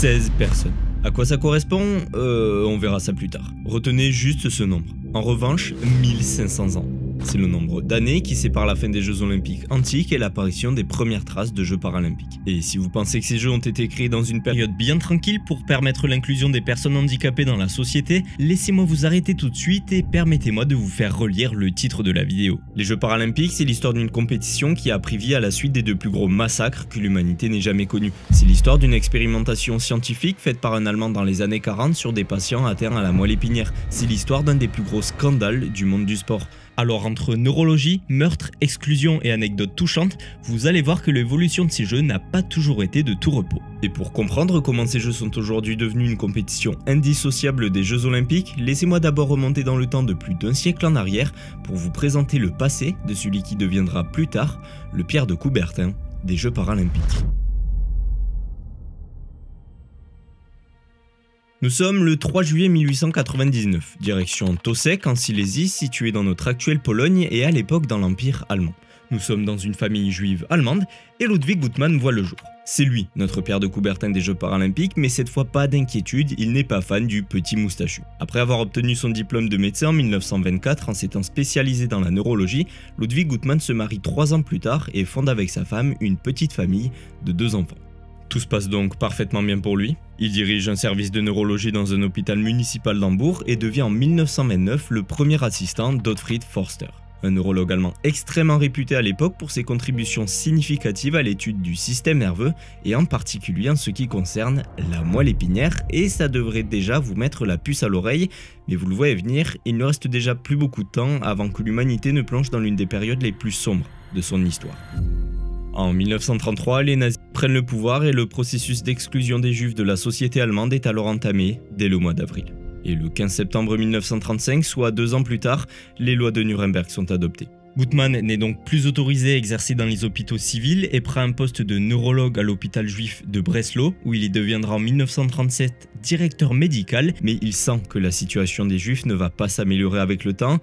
16 personnes. À quoi ça correspond? On verra ça plus tard. Retenez juste ce nombre. En revanche, 1500 ans. C'est le nombre d'années qui sépare la fin des Jeux Olympiques antiques et l'apparition des premières traces de Jeux Paralympiques. Et si vous pensez que ces Jeux ont été créés dans une période bien tranquille pour permettre l'inclusion des personnes handicapées dans la société, laissez-moi vous arrêter tout de suite et permettez-moi de vous faire relire le titre de la vidéo. Les Jeux Paralympiques, c'est l'histoire d'une compétition qui a pris vie à la suite des deux plus gros massacres que l'humanité n'ait jamais connus. C'est l'histoire d'une expérimentation scientifique faite par un Allemand dans les années 40 sur des patients atteints à la moelle épinière. C'est l'histoire d'un des plus gros scandales du monde du sport. Alors entre neurologie, meurtre, exclusion et anecdotes touchantes, vous allez voir que l'évolution de ces jeux n'a pas toujours été de tout repos. Et pour comprendre comment ces jeux sont aujourd'hui devenus une compétition indissociable des Jeux Olympiques, laissez-moi d'abord remonter dans le temps de plus d'un siècle en arrière pour vous présenter le passé de celui qui deviendra plus tard le Pierre de Coubertin des Jeux Paralympiques. Nous sommes le 3 juillet 1899, direction Tossek en Silésie, située dans notre actuelle Pologne et à l'époque dans l'Empire allemand. Nous sommes dans une famille juive allemande et Ludwig Guttmann voit le jour. C'est lui, notre Pierre de Coubertin des Jeux Paralympiques, mais cette fois pas d'inquiétude, il n'est pas fan du petit moustachu. Après avoir obtenu son diplôme de médecin en 1924 en s'étant spécialisé dans la neurologie, Ludwig Guttmann se marie 3 ans plus tard et fonde avec sa femme une petite famille de 2 enfants. Tout se passe donc parfaitement bien pour lui. Il dirige un service de neurologie dans un hôpital municipal d'Hambourg et devient en 1929 le premier assistant d'Ottfried Forster, un neurologue allemand extrêmement réputé à l'époque pour ses contributions significatives à l'étude du système nerveux et en particulier en ce qui concerne la moelle épinière, et ça devrait déjà vous mettre la puce à l'oreille, mais vous le voyez venir, il ne reste déjà plus beaucoup de temps avant que l'humanité ne plonge dans l'une des périodes les plus sombres de son histoire. En 1933, les nazis prennent le pouvoir et le processus d'exclusion des juifs de la société allemande est alors entamé dès le mois d'avril. Et le 15 septembre 1935, soit 2 ans plus tard, les lois de Nuremberg sont adoptées. Guttmann n'est donc plus autorisé à exercer dans les hôpitaux civils et prend un poste de neurologue à l'hôpital juif de Breslau, où il y deviendra en 1937 directeur médical, mais il sent que la situation des juifs ne va pas s'améliorer avec le temps,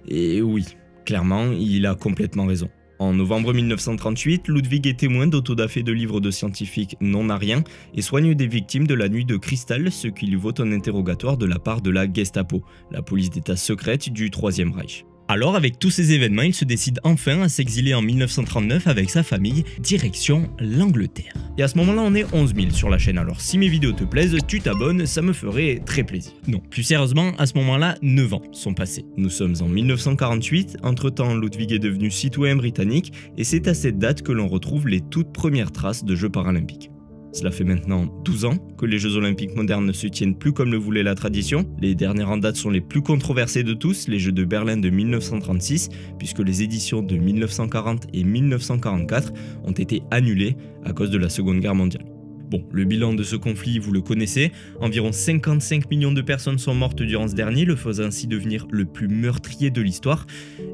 et oui, clairement, il a complètement raison. En novembre 1938, Ludwig est témoin d'autodafé de livres de scientifiques non-ariens et soigne des victimes de la nuit de cristal, ce qui lui vaut un interrogatoire de la part de la Gestapo, la police d'état secrète du Troisième Reich. Alors avec tous ces événements, il se décide enfin à s'exiler en 1939 avec sa famille, direction l'Angleterre. Et à ce moment-là, on est 11 000 sur la chaîne, alors si mes vidéos te plaisent, tu t'abonnes, ça me ferait très plaisir. Non, plus sérieusement, à ce moment-là, 9 ans sont passés. Nous sommes en 1948, entre-temps Ludwig est devenu citoyen britannique, et c'est à cette date que l'on retrouve les toutes premières traces de Jeux Paralympiques. Cela fait maintenant 12 ans que les Jeux Olympiques modernes ne se tiennent plus comme le voulait la tradition. Les dernières en date sont les plus controversées de tous, les Jeux de Berlin de 1936, puisque les éditions de 1940 et 1944 ont été annulées à cause de la Seconde Guerre mondiale. Bon, le bilan de ce conflit, vous le connaissez, environ 55 millions de personnes sont mortes durant ce dernier, le faisant ainsi devenir le plus meurtrier de l'histoire,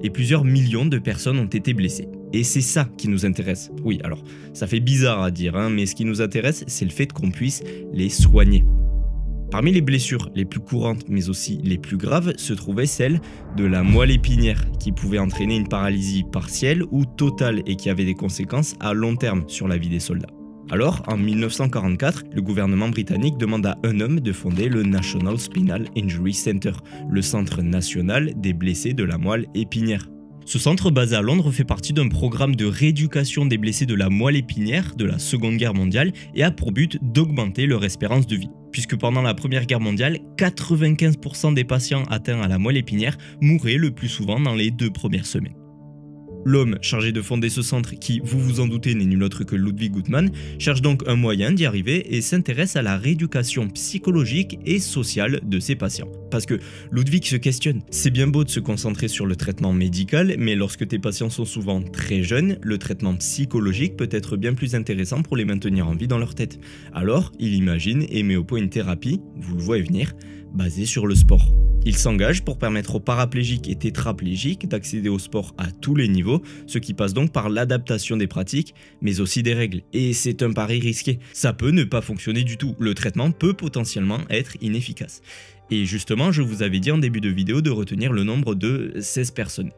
et plusieurs millions de personnes ont été blessées. Et c'est ça qui nous intéresse. Oui, alors, ça fait bizarre à dire, mais ce qui nous intéresse, c'est le fait qu'on puisse les soigner. Parmi les blessures les plus courantes, mais aussi les plus graves, se trouvait celle de la moelle épinière, qui pouvait entraîner une paralysie partielle ou totale et qui avait des conséquences à long terme sur la vie des soldats. Alors, en 1944, le gouvernement britannique demande à un homme de fonder le National Spinal Injury Center, le centre national des blessés de la moelle épinière. Ce centre basé à Londres fait partie d'un programme de rééducation des blessés de la moelle épinière de la Seconde Guerre mondiale et a pour but d'augmenter leur espérance de vie. Puisque pendant la Première Guerre mondiale, 95% des patients atteints à la moelle épinière mouraient le plus souvent dans les 2 premières semaines. L'homme chargé de fonder ce centre, qui, vous vous en doutez, n'est nul autre que Ludwig Guttmann, cherche donc un moyen d'y arriver et s'intéresse à la rééducation psychologique et sociale de ses patients. Parce que Ludwig se questionne. C'est bien beau de se concentrer sur le traitement médical, mais lorsque tes patients sont souvent très jeunes, le traitement psychologique peut être bien plus intéressant pour les maintenir en vie dans leur tête. Alors, il imagine et met au point une thérapie, vous le voyez venir, basée sur le sport. Il s'engage pour permettre aux paraplégiques et tétraplégiques d'accéder au sport à tous les niveaux, ce qui passe donc par l'adaptation des pratiques, mais aussi des règles. Et c'est un pari risqué. Ça peut ne pas fonctionner du tout. Le traitement peut potentiellement être inefficace. Et justement, je vous avais dit en début de vidéo de retenir le nombre de 16 personnes.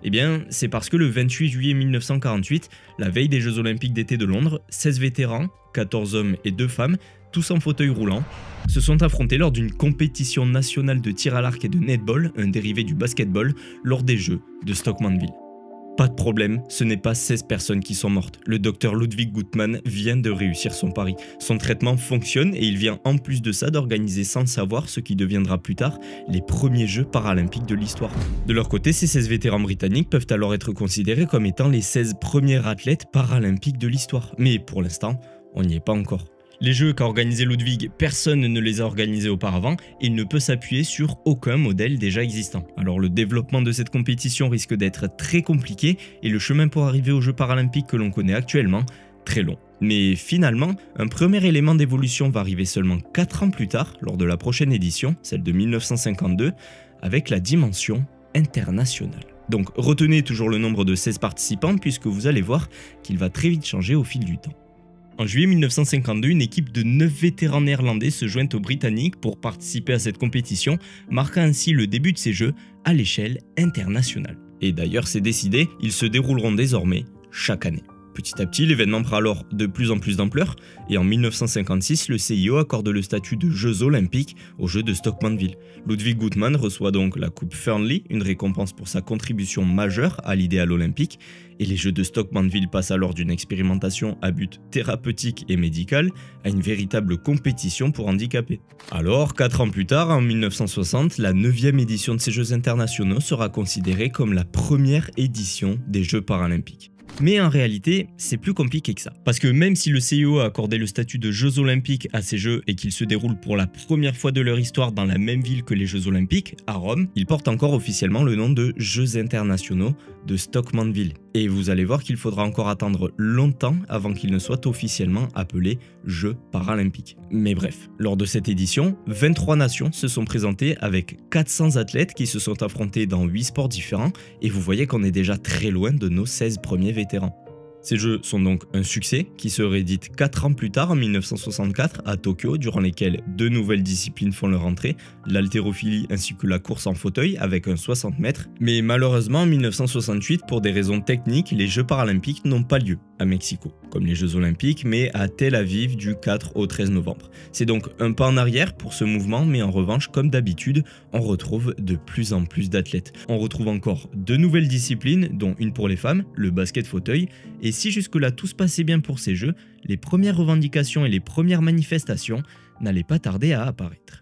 Eh bien, c'est parce que le 28 juillet 1948, la veille des Jeux Olympiques d'été de Londres, 16 vétérans, 14 hommes et 2 femmes, tous en fauteuil roulant, se sont affrontés lors d'une compétition nationale de tir à l'arc et de netball, un dérivé du basketball, lors des Jeux de Stockmanville. Pas de problème, ce n'est pas 16 personnes qui sont mortes. Le docteur Ludwig Guttmann vient de réussir son pari. Son traitement fonctionne et il vient en plus de ça d'organiser sans le savoir ce qui deviendra plus tard les premiers Jeux paralympiques de l'histoire. De leur côté, ces 16 vétérans britanniques peuvent alors être considérés comme étant les 16 premiers athlètes paralympiques de l'histoire. Mais pour l'instant, on n'y est pas encore. Les Jeux qu'a organisé Ludwig, personne ne les a organisés auparavant et il ne peut s'appuyer sur aucun modèle déjà existant. Alors le développement de cette compétition risque d'être très compliqué et le chemin pour arriver aux Jeux paralympiques que l'on connaît actuellement, très long. Mais finalement, un premier élément d'évolution va arriver seulement 4 ans plus tard, lors de la prochaine édition, celle de 1952, avec la dimension internationale. Donc retenez toujours le nombre de 16 participants puisque vous allez voir qu'il va très vite changer au fil du temps. En juillet 1952, une équipe de 9 vétérans néerlandais se joint aux Britanniques pour participer à cette compétition, marquant ainsi le début de ces Jeux à l'échelle internationale. Et d'ailleurs, c'est décidé, ils se dérouleront désormais chaque année. Petit à petit, l'événement prend alors de plus en plus d'ampleur et en 1956, le CIO accorde le statut de Jeux Olympiques aux Jeux de Stockmanville. Ludwig Guttmann reçoit donc la Coupe Fearnley, une récompense pour sa contribution majeure à l'idéal olympique, et les Jeux de Stockmanville passent alors d'une expérimentation à but thérapeutique et médical à une véritable compétition pour handicapés. Alors, 4 ans plus tard, en 1960, la 9e édition de ces Jeux internationaux sera considérée comme la première édition des Jeux paralympiques. Mais en réalité, c'est plus compliqué que ça. Parce que même si le CIO a accordé le statut de Jeux Olympiques à ces Jeux et qu'ils se déroulent pour la première fois de leur histoire dans la même ville que les Jeux Olympiques, à Rome, ils portent encore officiellement le nom de Jeux internationaux de Stockmanville. Et vous allez voir qu'il faudra encore attendre longtemps avant qu'ils ne soient officiellement appelés Jeux paralympiques. Mais bref, lors de cette édition, 23 nations se sont présentées avec 400 athlètes qui se sont affrontés dans 8 sports différents et vous voyez qu'on est déjà très loin de nos 16 premiers vétérans. Ces Jeux sont donc un succès qui se réédite 4 ans plus tard en 1964 à Tokyo, durant lesquels 2 nouvelles disciplines font leur entrée, l'haltérophilie ainsi que la course en fauteuil avec un 60 mètres. Mais malheureusement en 1968, pour des raisons techniques, les Jeux paralympiques n'ont pas lieu à Mexico, comme les Jeux olympiques, mais à Tel Aviv du 4 au 13 novembre. C'est donc un pas en arrière pour ce mouvement, mais en revanche, comme d'habitude, on retrouve de plus en plus d'athlètes. On retrouve encore 2 nouvelles disciplines, dont une pour les femmes, le basket fauteuil, et si jusque-là tout se passait bien pour ces Jeux, les premières revendications et les premières manifestations n'allaient pas tarder à apparaître.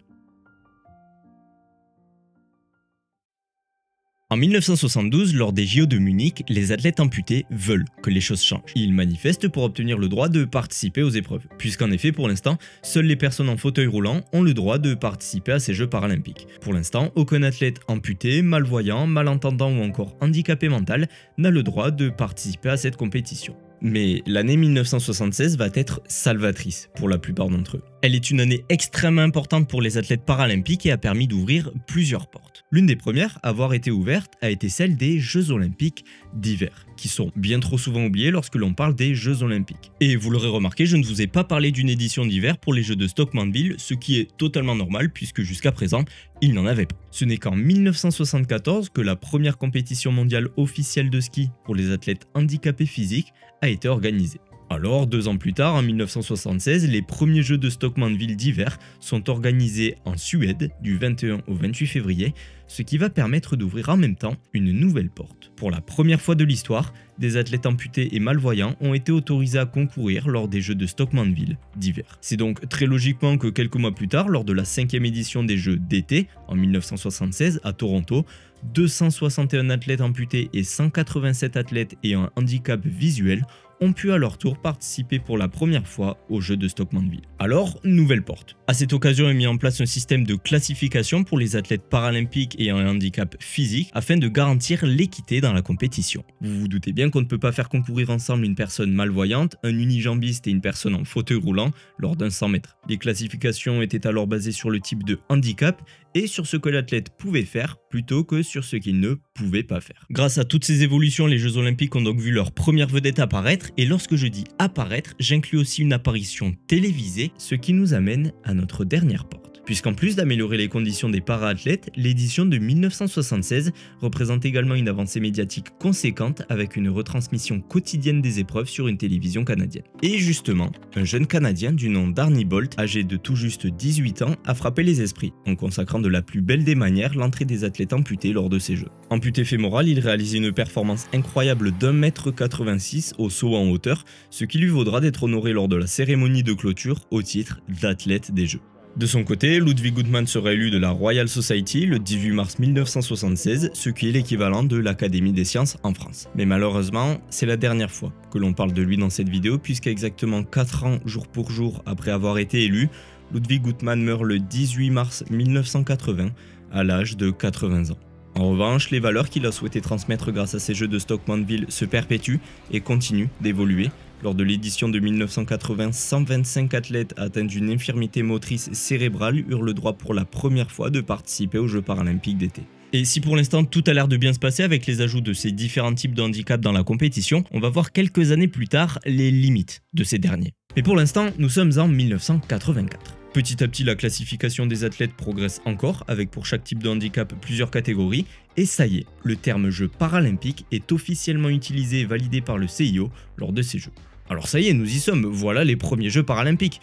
En 1972, lors des JO de Munich, les athlètes amputés veulent que les choses changent. Ils manifestent pour obtenir le droit de participer aux épreuves, puisqu'en effet, pour l'instant, seules les personnes en fauteuil roulant ont le droit de participer à ces Jeux paralympiques. Pour l'instant, aucun athlète amputé, malvoyant, malentendant ou encore handicapé mental n'a le droit de participer à cette compétition. Mais l'année 1976 va être salvatrice pour la plupart d'entre eux. Elle est une année extrêmement importante pour les athlètes paralympiques et a permis d'ouvrir plusieurs portes. L'une des premières à avoir été ouverte a été celle des Jeux olympiques d'hiver, qui sont bien trop souvent oubliés lorsque l'on parle des Jeux olympiques. Et vous l'aurez remarqué, je ne vous ai pas parlé d'une édition d'hiver pour les Jeux de Stockmanville, ce qui est totalement normal puisque jusqu'à présent, il n'en avait pas. Ce n'est qu'en 1974 que la première compétition mondiale officielle de ski pour les athlètes handicapés physiques a été organisée. Alors, 2 ans plus tard, en 1976, les premiers Jeux de Stockmanville d'hiver sont organisés en Suède du 21 au 28 février, ce qui va permettre d'ouvrir en même temps une nouvelle porte. Pour la première fois de l'histoire, des athlètes amputés et malvoyants ont été autorisés à concourir lors des Jeux de Stockmanville d'hiver. C'est donc très logiquement que quelques mois plus tard, lors de la 5e édition des Jeux d'été, en 1976 à Toronto, 261 athlètes amputés et 187 athlètes ayant un handicap visuel ont pu à leur tour participer pour la première fois aux Jeux de Stockmanville. Alors, nouvelle porte. À cette occasion est mis en place un système de classification pour les athlètes paralympiques ayant un handicap physique afin de garantir l'équité dans la compétition. Vous vous doutez bien qu'on ne peut pas faire concourir ensemble une personne malvoyante, un unijambiste et une personne en fauteuil roulant lors d'un 100 mètres. Les classifications étaient alors basées sur le type de handicap et sur ce que l'athlète pouvait faire plutôt que sur ce qu'il ne pouvait pas faire. Grâce à toutes ces évolutions, les Jeux olympiques ont donc vu leur première vedette apparaître, et lorsque je dis apparaître, j'inclus aussi une apparition télévisée, ce qui nous amène à notre dernière porte. puisqu'en plus d'améliorer les conditions des para-athlètes, l'édition de 1976 représente également une avancée médiatique conséquente avec une retransmission quotidienne des épreuves sur une télévision canadienne. Et justement, un jeune Canadien du nom d'Arnie Bolt, âgé de tout juste 18 ans, a frappé les esprits, en consacrant de la plus belle des manières l'entrée des athlètes amputés lors de ces jeux. Amputé fémoral, il réalise une performance incroyable d'1,86 m au saut en hauteur, ce qui lui vaudra d'être honoré lors de la cérémonie de clôture au titre d'athlète des Jeux. De son côté, Ludwig Guttmann sera élu de la Royal Society le 18 mars 1976, ce qui est l'équivalent de l'Académie des sciences en France. Mais malheureusement, c'est la dernière fois que l'on parle de lui dans cette vidéo, puisqu'à exactement 4 ans jour pour jour après avoir été élu, Ludwig Guttmann meurt le 18 mars 1980 à l'âge de 80 ans. En revanche, les valeurs qu'il a souhaité transmettre grâce à ces Jeux de Stockmanville se perpétuent et continuent d'évoluer. Lors de l'édition de 1980, 125 athlètes atteints d'une infirmité motrice cérébrale eurent le droit pour la première fois de participer aux Jeux paralympiques d'été. Et si pour l'instant tout a l'air de bien se passer avec les ajouts de ces différents types de handicaps dans la compétition, on va voir quelques années plus tard les limites de ces derniers. Mais pour l'instant, nous sommes en 1984. Petit à petit, la classification des athlètes progresse encore, avec pour chaque type de handicap plusieurs catégories, et ça y est, le terme jeu paralympique est officiellement utilisé et validé par le CIO lors de ces jeux. Alors ça y est, nous y sommes, voilà les premiers jeux paralympiques.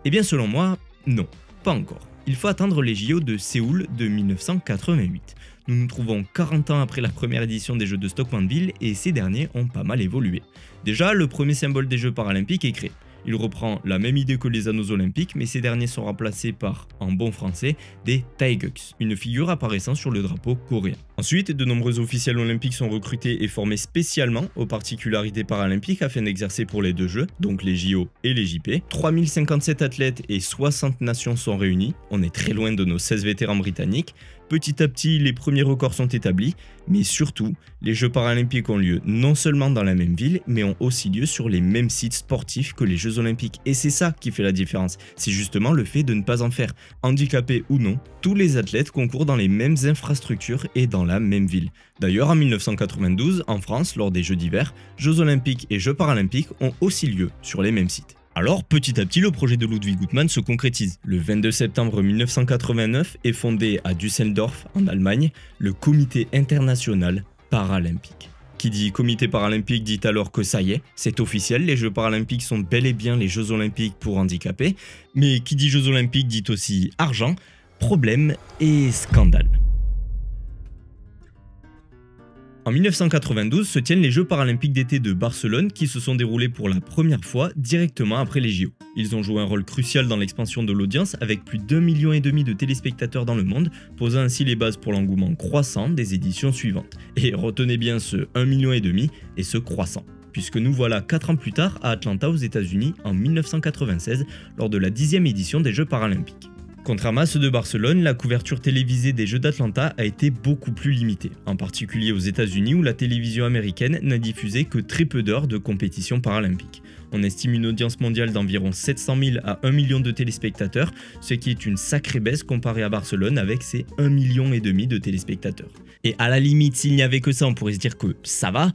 Eh bien selon moi, non, pas encore. Il faut attendre les JO de Séoul de 1988. Nous nous trouvons 40 ans après la première édition des Jeux de Stockmanville et ces derniers ont pas mal évolué. Déjà, le premier symbole des Jeux paralympiques est créé. Il reprend la même idée que les anneaux olympiques, mais ces derniers sont remplacés par, en bon français, des taegeuk, une figure apparaissant sur le drapeau coréen. Ensuite, de nombreux officiels olympiques sont recrutés et formés spécialement aux particularités paralympiques afin d'exercer pour les deux jeux, donc les JO et les JP. 3057 athlètes et 60 nations sont réunis, on est très loin de nos 16 vétérans britanniques. Petit à petit, les premiers records sont établis, mais surtout, les Jeux paralympiques ont lieu non seulement dans la même ville, mais ont aussi lieu sur les mêmes sites sportifs que les Jeux olympiques. Et c'est ça qui fait la différence, c'est justement le fait de ne pas en faire. Handicapés ou non, tous les athlètes concourent dans les mêmes infrastructures et dans la même ville. D'ailleurs, en 1992, en France, lors des Jeux d'hiver, Jeux olympiques et Jeux paralympiques ont aussi lieu sur les mêmes sites. Alors, petit à petit, le projet de Ludwig Guttmann se concrétise. Le 22 septembre 1989 est fondé à Düsseldorf, en Allemagne, le Comité international paralympique. Qui dit comité paralympique dit alors que ça y est, c'est officiel, les Jeux paralympiques sont bel et bien les Jeux olympiques pour handicapés. Mais qui dit Jeux olympiques dit aussi argent, problème et scandale. En 1992 se tiennent les Jeux paralympiques d'été de Barcelone qui se sont déroulés pour la première fois directement après les JO. Ils ont joué un rôle crucial dans l'expansion de l'audience avec plus d'1,5 million de téléspectateurs dans le monde, posant ainsi les bases pour l'engouement croissant des éditions suivantes. Et retenez bien ce 1,5 million et ce croissant, puisque nous voilà 4 ans plus tard à Atlanta aux États-Unis en 1996 lors de la 10e édition des Jeux paralympiques. Contrairement à ceux de Barcelone, la couverture télévisée des Jeux d'Atlanta a été beaucoup plus limitée, en particulier aux États-Unis où la télévision américaine n'a diffusé que très peu d'heures de compétition paralympique. On estime une audience mondiale d'environ 700 000 à 1 million de téléspectateurs, ce qui est une sacrée baisse comparée à Barcelone avec ses 1,5 million de téléspectateurs. Et à la limite, s'il n'y avait que ça, on pourrait se dire que ça va,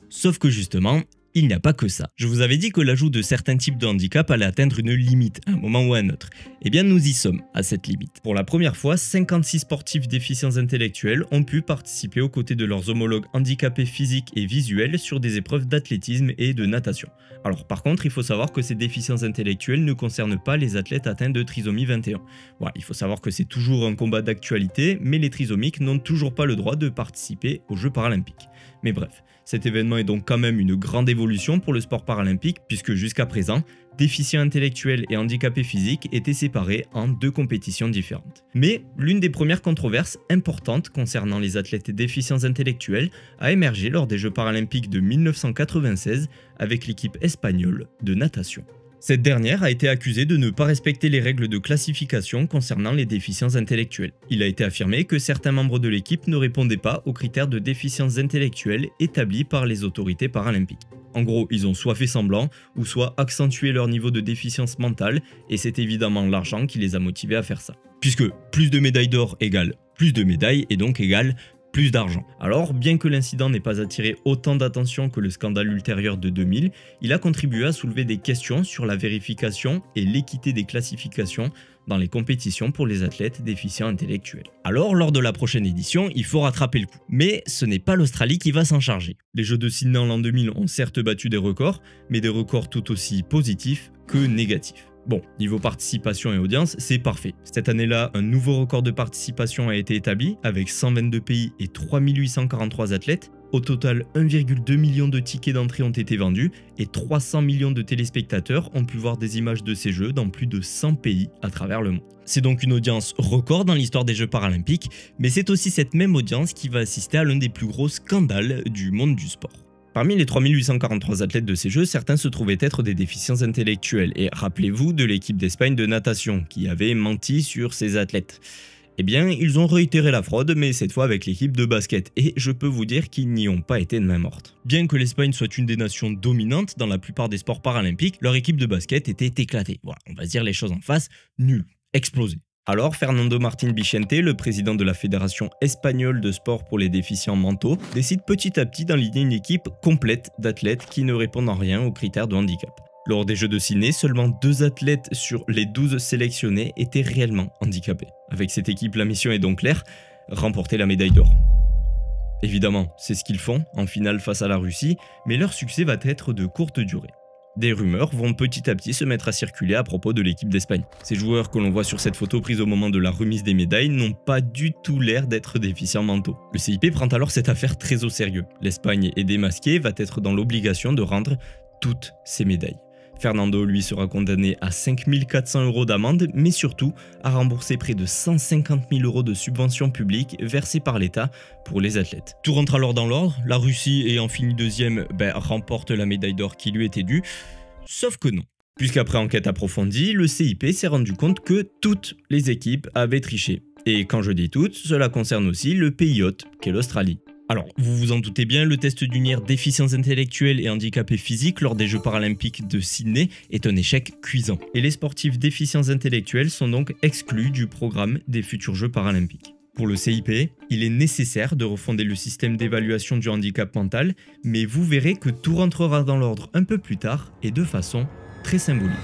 sauf que justement, il n'y a pas que ça. Je vous avais dit que l'ajout de certains types de handicap allait atteindre une limite, à un moment ou à un autre. Eh bien nous y sommes, à cette limite. Pour la première fois, 56 sportifs déficients intellectuels ont pu participer aux côtés de leurs homologues handicapés physiques et visuels sur des épreuves d'athlétisme et de natation. Alors par contre, il faut savoir que ces déficiences intellectuelles ne concernent pas les athlètes atteints de trisomie 21. Voilà, il faut savoir que c'est toujours un combat d'actualité, mais les trisomiques n'ont toujours pas le droit de participer aux Jeux paralympiques. Mais bref, cet événement est donc quand même une grande évolution pour le sport paralympique puisque jusqu'à présent, déficients intellectuels et handicapés physiques étaient séparés en 2 compétitions différentes. Mais l'une des premières controverses importantes concernant les athlètes déficients intellectuels a émergé lors des Jeux paralympiques de 1996 avec l'équipe espagnole de natation. Cette dernière a été accusée de ne pas respecter les règles de classification concernant les déficiences intellectuelles. Il a été affirmé que certains membres de l'équipe ne répondaient pas aux critères de déficience intellectuelle établis par les autorités paralympiques. En gros, ils ont soit fait semblant, ou soit accentué leur niveau de déficience mentale, et c'est évidemment l'argent qui les a motivés à faire ça. Puisque plus de médailles d'or égale plus de médailles, et donc égale plus d'argent. Alors, bien que l'incident n'ait pas attiré autant d'attention que le scandale ultérieur de 2000, il a contribué à soulever des questions sur la vérification et l'équité des classifications dans les compétitions pour les athlètes déficients intellectuels. Alors, lors de la prochaine édition, il faut rattraper le coup. Mais ce n'est pas l'Australie qui va s'en charger. Les Jeux de Sydney en l'an 2000 ont certes battu des records, mais des records tout aussi positifs que négatifs. Bon, niveau participation et audience, c'est parfait. Cette année-là, un nouveau record de participation a été établi, avec 122 pays et 3843 athlètes. Au total, 1,2 million de tickets d'entrée ont été vendus et 300 millions de téléspectateurs ont pu voir des images de ces jeux dans plus de 100 pays à travers le monde. C'est donc une audience record dans l'histoire des Jeux paralympiques, mais c'est aussi cette même audience qui va assister à l'un des plus gros scandales du monde du sport. Parmi les 3843 athlètes de ces Jeux, certains se trouvaient être des déficients intellectuels, et rappelez-vous de l'équipe d'Espagne de natation qui avait menti sur ces athlètes. Eh bien, ils ont réitéré la fraude, mais cette fois avec l'équipe de basket, et je peux vous dire qu'ils n'y ont pas été de main morte. Bien que l'Espagne soit une des nations dominantes dans la plupart des sports paralympiques, leur équipe de basket était éclatée. Voilà, on va se dire les choses en face, nulle, explosée. Alors, Fernando Martín Vicente, le président de la Fédération espagnole de sport pour les déficients mentaux, décide petit à petit d'enligner une équipe complète d'athlètes qui ne répondent en rien aux critères de handicap. Lors des Jeux de Sydney, seulement 2 athlètes sur les 12 sélectionnés étaient réellement handicapés. Avec cette équipe, la mission est donc claire, remporter la médaille d'or. Évidemment, c'est ce qu'ils font en finale face à la Russie, mais leur succès va être de courte durée. Des rumeurs vont petit à petit se mettre à circuler à propos de l'équipe d'Espagne. Ces joueurs que l'on voit sur cette photo prise au moment de la remise des médailles n'ont pas du tout l'air d'être déficients mentaux. Le CIP prend alors cette affaire très au sérieux. L'Espagne est démasquée et va être dans l'obligation de rendre toutes ces médailles. Fernando, lui, sera condamné à 5 400 € d'amende, mais surtout à rembourser près de 150 000 € de subventions publiques versées par l'État pour les athlètes. Tout rentre alors dans l'ordre, la Russie ayant fini deuxième, remporte la médaille d'or qui lui était due, sauf que non. Puisqu'après enquête approfondie, le CIP s'est rendu compte que toutes les équipes avaient triché. Et quand je dis toutes, cela concerne aussi le pays hôte qu'est l'Australie. Alors, vous vous en doutez bien, le test d'unir déficients intellectuels et handicapés physiques lors des Jeux paralympiques de Sydney est un échec cuisant. Et les sportifs déficients intellectuels sont donc exclus du programme des futurs Jeux paralympiques. Pour le CIP, il est nécessaire de refonder le système d'évaluation du handicap mental, mais vous verrez que tout rentrera dans l'ordre un peu plus tard et de façon très symbolique.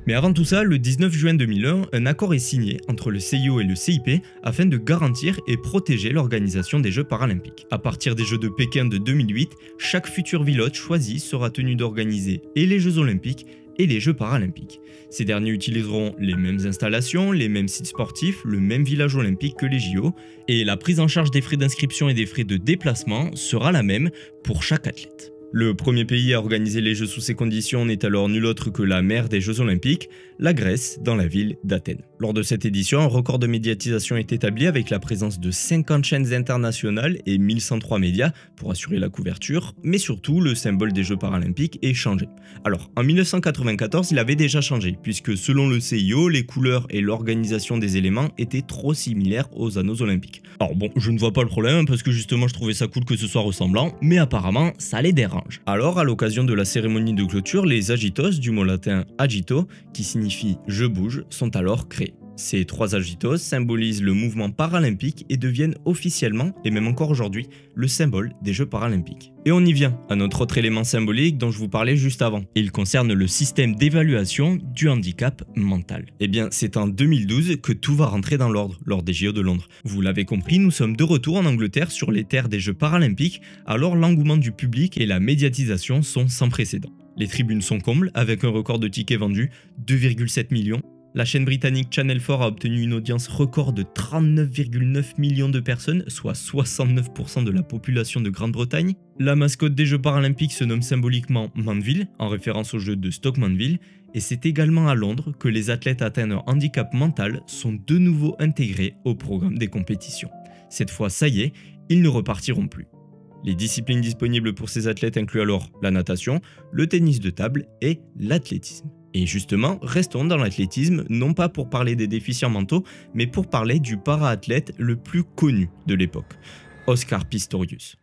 Mais avant tout ça, le 19 juin 2001, un accord est signé entre le CIO et le CIP afin de garantir et protéger l'organisation des Jeux paralympiques. À partir des Jeux de Pékin de 2008, chaque future ville hôte choisie sera tenue d'organiser et les Jeux olympiques et les Jeux paralympiques. Ces derniers utiliseront les mêmes installations, les mêmes sites sportifs, le même village olympique que les JO, et la prise en charge des frais d'inscription et des frais de déplacement sera la même pour chaque athlète. Le premier pays à organiser les Jeux sous ces conditions n'est alors nul autre que la mère des Jeux Olympiques, la Grèce, dans la ville d'Athènes. Lors de cette édition, un record de médiatisation est établi avec la présence de 50 chaînes internationales et 1103 médias pour assurer la couverture, mais surtout le symbole des Jeux paralympiques est changé. Alors, en 1994, il avait déjà changé, puisque selon le CIO, les couleurs et l'organisation des éléments étaient trop similaires aux anneaux olympiques. Alors bon, je ne vois pas le problème, parce que justement je trouvais ça cool que ce soit ressemblant, mais apparemment ça les dérange. Alors, à l'occasion de la cérémonie de clôture, les agitos, du mot latin agito, qui signifie « je bouge », sont alors créés. Ces 3 agitos symbolisent le mouvement paralympique et deviennent officiellement, et même encore aujourd'hui, le symbole des Jeux paralympiques. Et on y vient, à notre autre élément symbolique dont je vous parlais juste avant. Il concerne le système d'évaluation du handicap mental. Eh bien, c'est en 2012 que tout va rentrer dans l'ordre, lors des JO de Londres. Vous l'avez compris, nous sommes de retour en Angleterre sur les terres des Jeux paralympiques, alors l'engouement du public et la médiatisation sont sans précédent. Les tribunes sont combles, avec un record de tickets vendus, 2,7 millions. La chaîne britannique Channel 4 a obtenu une audience record de 39,9 millions de personnes, soit 69% de la population de Grande-Bretagne. La mascotte des Jeux paralympiques se nomme symboliquement Manville, en référence au jeu de Stoke Manville, et c'est également à Londres que les athlètes atteints d'un handicap mental sont de nouveau intégrés au programme des compétitions. Cette fois, ça y est, ils ne repartiront plus. Les disciplines disponibles pour ces athlètes incluent alors la natation, le tennis de table et l'athlétisme. Et justement, restons dans l'athlétisme, non pas pour parler des déficients mentaux, mais pour parler du para-athlète le plus connu de l'époque, Oscar Pistorius.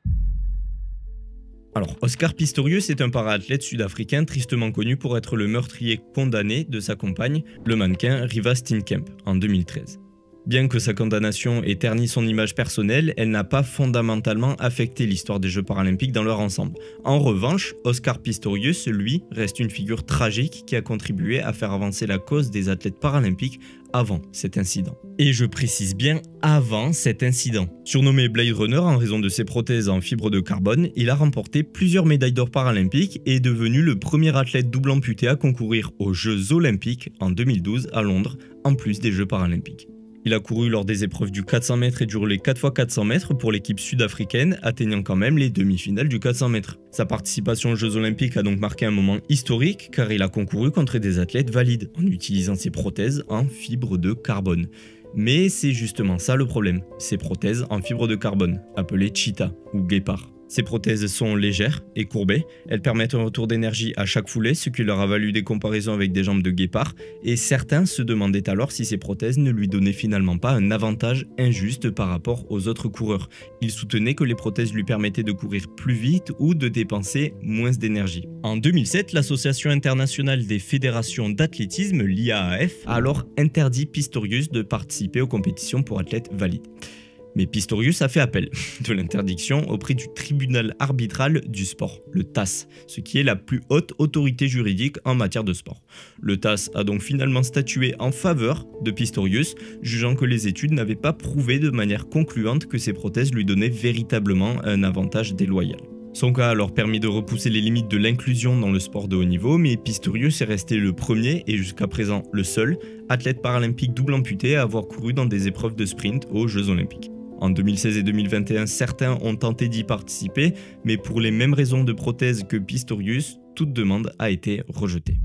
Alors, Oscar Pistorius est un para-athlète sud-africain tristement connu pour être le meurtrier condamné de sa compagne, le mannequin Reeva Steenkamp, en 2013. Bien que sa condamnation ait terni son image personnelle, elle n'a pas fondamentalement affecté l'histoire des Jeux paralympiques dans leur ensemble. En revanche, Oscar Pistorius, lui, reste une figure tragique qui a contribué à faire avancer la cause des athlètes paralympiques avant cet incident. Et je précise bien avant cet incident. Surnommé Blade Runner en raison de ses prothèses en fibre de carbone, il a remporté plusieurs médailles d'or paralympiques et est devenu le premier athlète double amputé à concourir aux Jeux olympiques en 2012 à Londres, en plus des Jeux paralympiques. Il a couru lors des épreuves du 400 mètres et du relais 4x400 mètres pour l'équipe sud-africaine, atteignant quand même les demi-finales du 400 mètres. Sa participation aux Jeux olympiques a donc marqué un moment historique car il a concouru contre des athlètes valides en utilisant ses prothèses en fibre de carbone. Mais c'est justement ça le problème, ces prothèses en fibre de carbone, appelées cheetah ou guépard. Ces prothèses sont légères et courbées, elles permettent un retour d'énergie à chaque foulée, ce qui leur a valu des comparaisons avec des jambes de guépard, et certains se demandaient alors si ces prothèses ne lui donnaient finalement pas un avantage injuste par rapport aux autres coureurs. Ils soutenaient que les prothèses lui permettaient de courir plus vite ou de dépenser moins d'énergie. En 2007, l'Association internationale des fédérations d'athlétisme, l'IAAF, a alors interdit Pistorius de participer aux compétitions pour athlètes valides. Mais Pistorius a fait appel de l'interdiction auprès du tribunal arbitral du sport, le TAS, ce qui est la plus haute autorité juridique en matière de sport. Le TAS a donc finalement statué en faveur de Pistorius, jugeant que les études n'avaient pas prouvé de manière concluante que ces prothèses lui donnaient véritablement un avantage déloyal. Son cas a alors permis de repousser les limites de l'inclusion dans le sport de haut niveau, mais Pistorius est resté le premier et jusqu'à présent le seul athlète paralympique double amputé à avoir couru dans des épreuves de sprint aux Jeux olympiques. En 2016 et 2021, certains ont tenté d'y participer, mais pour les mêmes raisons de prothèse que Pistorius, toute demande a été rejetée.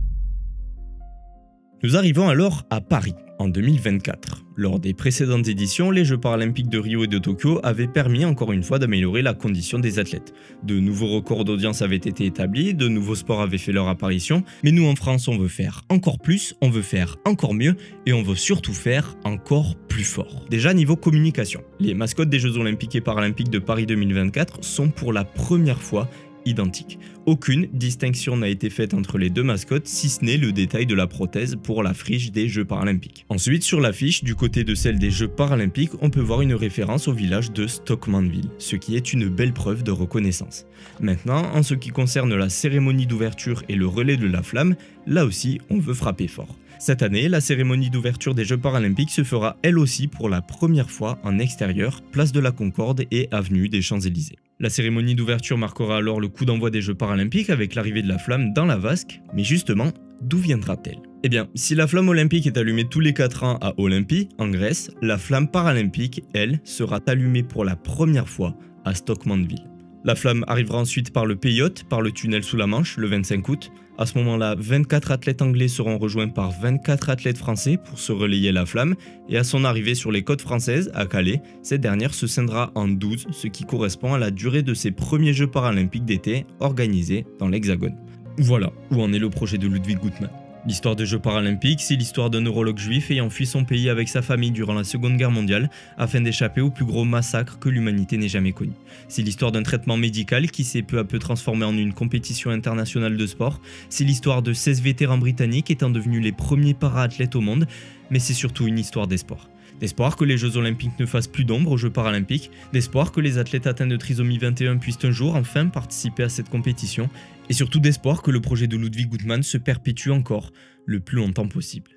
Nous arrivons alors à Paris, en 2024. Lors des précédentes éditions, les Jeux paralympiques de Rio et de Tokyo avaient permis encore une fois d'améliorer la condition des athlètes. De nouveaux records d'audience avaient été établis, de nouveaux sports avaient fait leur apparition, mais nous en France on veut faire encore plus, on veut faire encore mieux et on veut surtout faire encore plus fort. Déjà niveau communication, les mascottes des Jeux olympiques et paralympiques de Paris 2024 sont pour la première fois identiques. Aucune distinction n'a été faite entre les deux mascottes, si ce n'est le détail de la prothèse pour l'affiche des Jeux paralympiques. Ensuite, sur l'affiche, du côté de celle des Jeux paralympiques, on peut voir une référence au village de Stockmanville, ce qui est une belle preuve de reconnaissance. Maintenant, en ce qui concerne la cérémonie d'ouverture et le relais de la flamme, là aussi, on veut frapper fort. Cette année, la cérémonie d'ouverture des Jeux paralympiques se fera elle aussi pour la première fois en extérieur, place de la Concorde et avenue des Champs-Élysées. La cérémonie d'ouverture marquera alors le coup d'envoi des Jeux paralympiques avec l'arrivée de la flamme dans la vasque, mais justement, d'où viendra-t-elle? Eh bien, si la flamme olympique est allumée tous les 4 ans à Olympie, en Grèce, la flamme paralympique, elle, sera allumée pour la première fois à Stockmanville. La flamme arrivera ensuite par le Pays Haute, par le tunnel sous la Manche, le 25 août. À ce moment-là, 24 athlètes anglais seront rejoints par 24 athlètes français pour se relayer la flamme, et à son arrivée sur les côtes françaises, à Calais, cette dernière se scindera en 12, ce qui correspond à la durée de ces premiers Jeux paralympiques d'été organisés dans l'Hexagone. Voilà où en est le projet de Ludwig Guttmann. L'histoire des Jeux paralympiques, c'est l'histoire d'un neurologue juif ayant fui son pays avec sa famille durant la Seconde Guerre mondiale afin d'échapper au plus gros massacre que l'humanité n'ait jamais connu. C'est l'histoire d'un traitement médical qui s'est peu à peu transformé en une compétition internationale de sport. C'est l'histoire de 16 vétérans britanniques étant devenus les premiers para-athlètes au monde, mais c'est surtout une histoire d'espoir. D'espoir que les Jeux olympiques ne fassent plus d'ombre aux Jeux paralympiques, d'espoir que les athlètes atteints de trisomie 21 puissent un jour enfin participer à cette compétition, et surtout d'espoir que le projet de Ludwig Guttmann se perpétue encore le plus longtemps possible.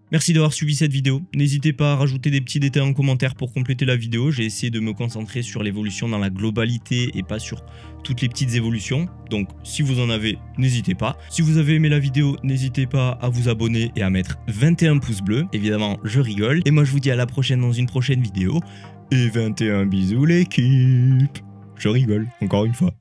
Merci d'avoir suivi cette vidéo, n'hésitez pas à rajouter des petits détails en commentaire pour compléter la vidéo, j'ai essayé de me concentrer sur l'évolution dans la globalité et pas sur toutes les petites évolutions, donc si vous en avez, n'hésitez pas. Si vous avez aimé la vidéo, n'hésitez pas à vous abonner et à mettre 21 pouces bleus, évidemment je rigole, et moi je vous dis à la prochaine dans une prochaine vidéo, et 21 bisous l'équipe. Je rigole, encore une fois.